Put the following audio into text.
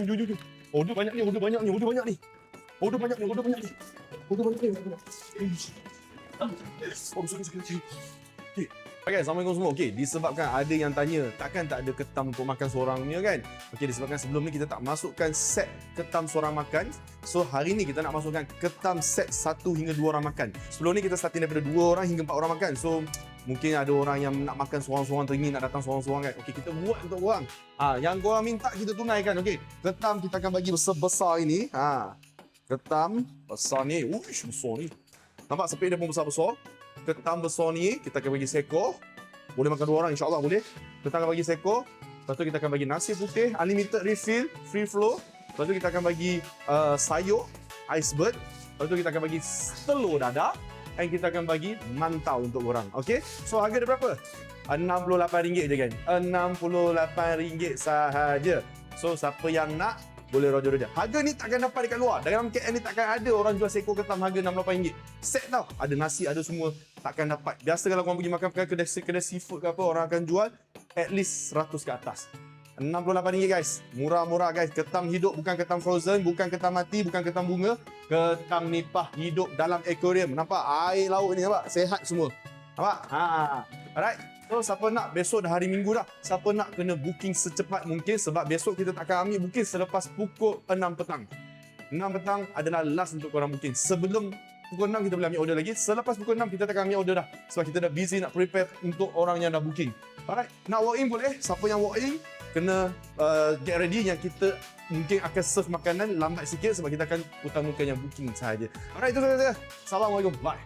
Jujur. Order banyak ni, order banyak ni, order banyak ni. Order banyak ni, order banyak ni. Order banyak ni, order banyak ni. Oh, sorry. Okay, Assalamualaikum semua. Okay, disebabkan ada yang tanya, takkan tak ada ketam untuk makan seorangnya kan? Okay, disebabkan sebelum ni kita tak masukkan set ketam seorang makan. So, hari ni kita nak masukkan ketam set 1 hingga 2 orang makan. Sebelum ni kita starting daripada 2 orang hingga 4 orang makan. So, mungkin ada orang yang nak makan seorang-seorang, teringin nak datang seorang-seorang kan? Okay, kita buat untuk orang. Yang korang minta kita tunaikan. Okay, ketam kita akan bagi besar-besar ini. Ketam besar ni. Uish, besar ni. Nampak sepik dia pun besar-besar. Ketam besar ni kita akan bagi seekor. Boleh makan 2 orang, insyaAllah boleh. Kita akan bagi seekor. Lepas tu kita akan bagi nasi putih, unlimited refill, free flow. Lepas tu kita akan bagi sayur, iceberg. Lepas tu kita akan bagi telur dadah. Dan kita akan bagi mantau untuk orang. Okay, so harga dia berapa? RM68 je kan? RM68 sahaja. So siapa yang nak, boleh roja-roja. Harga ni takkan dapat dekat luar. Dalam KL ni takkan ada orang jual seekor ketam harga RM68. Set tau. Ada nasi, ada semua. Takkan dapat. Biasa kalau korang pergi makan kedai seafood ke apa, orang akan jual at least 100 ke atas. RM68 guys. Murah-murah guys. Ketam hidup, bukan ketam frozen, bukan ketam mati, bukan ketam bunga. Ketam nipah hidup dalam aquarium. Nampak? Air laut ni nampak? Sehat semua. Nampak? Alright. So, siapa nak besok dah hari Minggu dah. Siapa nak kena booking secepat mungkin sebab besok kita takkan ambil booking selepas pukul 6 petang. 6 petang adalah last untuk korang booking. Sebelum pukul 6 kita boleh ambil order lagi. Selepas pukul 6 kita takkan ambil order dah. Sebab kita dah busy nak prepare untuk orang yang dah booking. Alright, nak walk in boleh. Siapa yang walk in kena get ready yang kita mungkin akan serve makanan lambat sikit sebab kita akan utamakan yang booking sahaja. Alright, itu sahaja. Assalamualaikum. Bye.